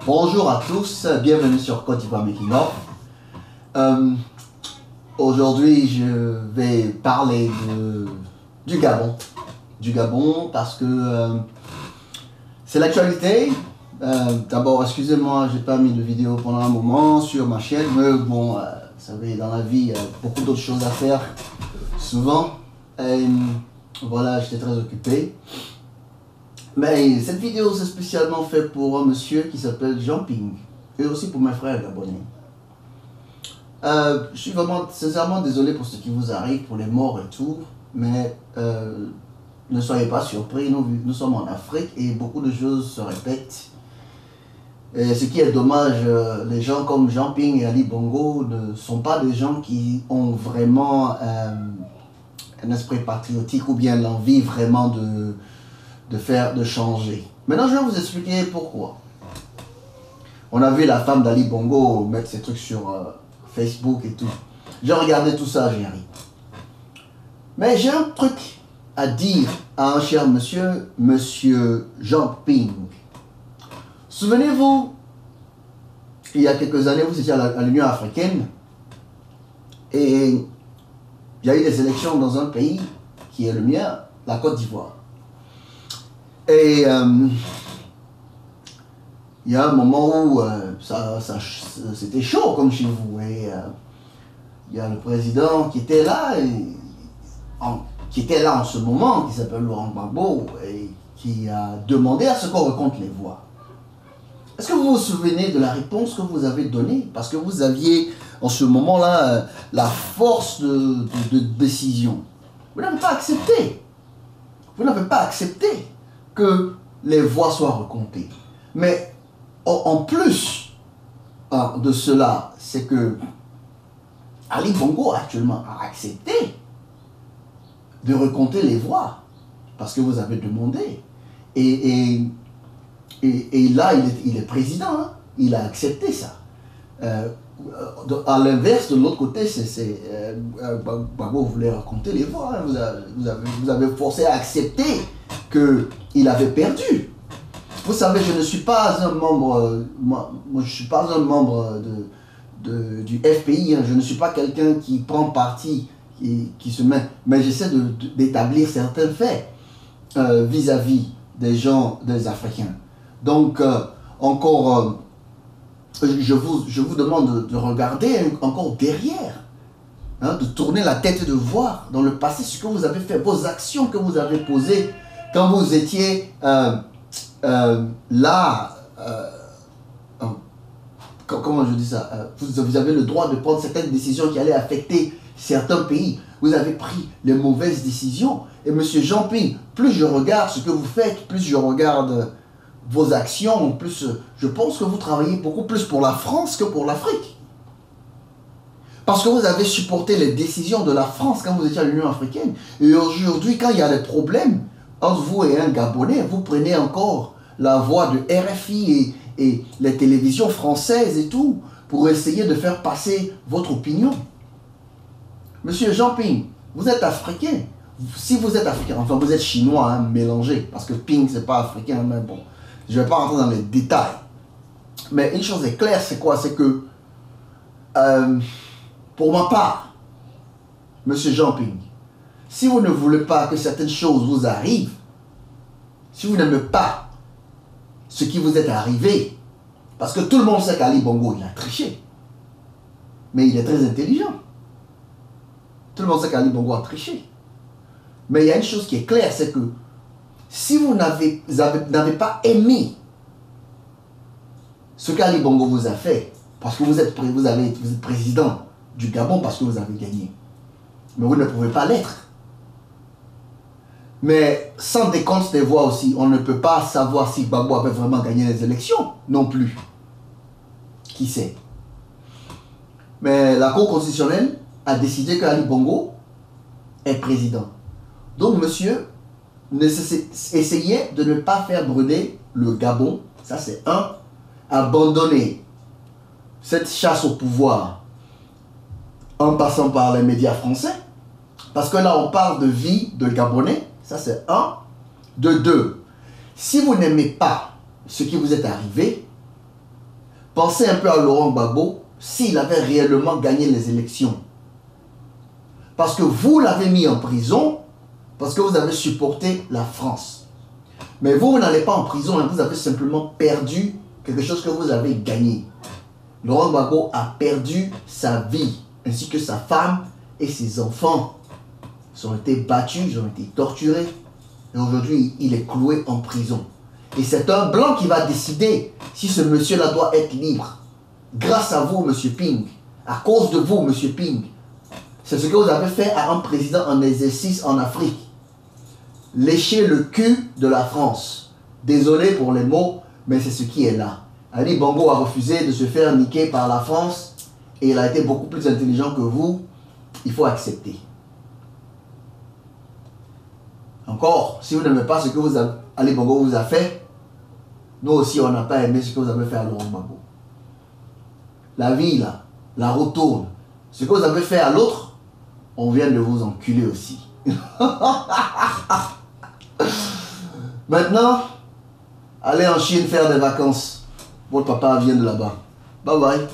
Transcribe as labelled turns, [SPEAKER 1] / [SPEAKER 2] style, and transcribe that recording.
[SPEAKER 1] Bonjour à tous, bienvenue sur Côte d'Ivoire Making of. Aujourd'hui, je vais parler du Gabon. Du Gabon parce que c'est l'actualité. D'abord, excusez-moi, j'ai pas mis de vidéo pendant un moment sur ma chaîne, mais bon, vous savez, dans la vie, il y a beaucoup d'autres choses à faire, souvent. Et voilà, j'étais très occupé. Mais cette vidéo, c'est spécialement fait pour un monsieur qui s'appelle Jean Ping, et aussi pour mes frères gabonais. Je suis vraiment sincèrement désolé pour ce qui vous arrive, pour les morts et tout, mais ne soyez pas surpris, nous sommes en Afrique et beaucoup de choses se répètent. Et ce qui est dommage, les gens comme Jean Ping et Ali Bongo ne sont pas des gens qui ont vraiment un esprit patriotique ou bien l'envie vraiment de changer. Maintenant, je vais vous expliquer pourquoi. On a vu la femme d'Ali Bongo mettre ses trucs sur Facebook et tout. J'ai regardé tout ça, j'ai ri. Mais j'ai un truc à dire à un cher monsieur Jean Ping. Souvenez-vous, il y a quelques années, vous étiez à l'Union africaine et il y a eu des élections dans un pays qui est le mien, la Côte d'Ivoire. Et il y a un moment où c'était chaud comme chez vous. Et il y a le président qui était là, en ce moment, qui s'appelle Laurent Gbagbo, et qui a demandé à ce qu'on recompte les voix. Est-ce que vous vous souvenez de la réponse que vous avez donnée? Parce que vous aviez en ce moment-là la force de décision. Vous n'avez pas accepté. Vous n'avez pas accepté que les voix soient recomptées. Mais en plus de cela, c'est que Ali Bongo actuellement a accepté de recompter les voix parce que vous avez demandé. Et là, il est président, hein? Il a accepté ça. À l'inverse, de l'autre côté, Gbagbo voulait recompter les voix. Hein? Vous avez forcé à accepter qu'il avait perdu. Vous savez, je ne suis pas un membre, moi je ne suis pas un membre du FPI, hein. Je ne suis pas quelqu'un qui prend parti, qui se met, mais j'essaie d'établir certains faits vis-à-vis des gens, des Africains. Donc, je vous demande de regarder encore derrière, hein, de tourner la tête et de voir dans le passé ce que vous avez fait, vos actions que vous avez posées quand vous étiez là, comment je dis ça, vous avez le droit de prendre certaines décisions qui allaient affecter certains pays. Vous avez pris les mauvaises décisions. Et monsieur Jean Ping, plus je regarde ce que vous faites, plus je regarde vos actions, plus je pense que vous travaillez beaucoup plus pour la France que pour l'Afrique. Parce que vous avez supporté les décisions de la France quand vous étiez à l'Union africaine. Et aujourd'hui, quand il y a des problèmes entre vous et un Gabonais, vous prenez encore la voix de RFI et les télévisions françaises et tout pour essayer de faire passer votre opinion. Monsieur Jean Ping, vous êtes africain. Si vous êtes africain, enfin vous êtes chinois, hein, mélangé, parce que Ping c'est pas africain, mais bon, je vais pas rentrer dans les détails. Mais une chose est claire, c'est quoi? C'est que, pour ma part, monsieur Jean Ping, si vous ne voulez pas que certaines choses vous arrivent, si vous n'aimez pas ce qui vous est arrivé, parce que tout le monde sait qu'Ali Bongo, il a triché, mais il est très intelligent. Tout le monde sait qu'Ali Bongo a triché. Mais il y a une chose qui est claire, c'est que si vous n'avez pas aimé ce qu'Ali Bongo vous a fait, parce que vous êtes président du Gabon parce que vous avez gagné, mais vous ne pouvez pas l'être. Mais sans décompte des voix aussi, on ne peut pas savoir si Gbagbo avait vraiment gagné les élections non plus. Qui sait? Mais la Cour constitutionnelle a décidé qu'Ali Bongo est président. Donc monsieur, essayez de ne pas faire brûler le Gabon. Ça c'est un. Abandonner cette chasse au pouvoir en passant par les médias français. Parce que là on parle de vie de Gabonais. Ça c'est un. De deux, si vous n'aimez pas ce qui vous est arrivé, Pensez un peu à Laurent Gbagbo s'il avait réellement gagné les élections. Parce que vous l'avez mis en prison, parce que vous avez supporté la France. Mais vous n'allez pas en prison, vous avez simplement perdu quelque chose que vous avez gagné. Laurent Gbagbo a perdu sa vie, ainsi que sa femme et ses enfants. Ils ont été battus, ils ont été torturés. Et aujourd'hui, il est cloué en prison. Et c'est un blanc qui va décider si ce monsieur-là doit être libre. Grâce à vous, monsieur Ping. À cause de vous, monsieur Ping. C'est ce que vous avez fait à un président en exercice en Afrique. Lécher le cul de la France. Désolé pour les mots, mais c'est ce qui est là. Ali Bongo a refusé de se faire niquer par la France et il a été beaucoup plus intelligent que vous. Il faut accepter. Encore, si vous n'aimez pas ce que Ali Bongo vous a fait, nous aussi on n'a pas aimé ce que vous avez fait à Laurent Gbagbo. La vie là, la retourne. Ce que vous avez fait à l'autre, on vient de vous enculer aussi. Maintenant, allez en Chine faire des vacances. Votre papa vient de là-bas. Bye bye.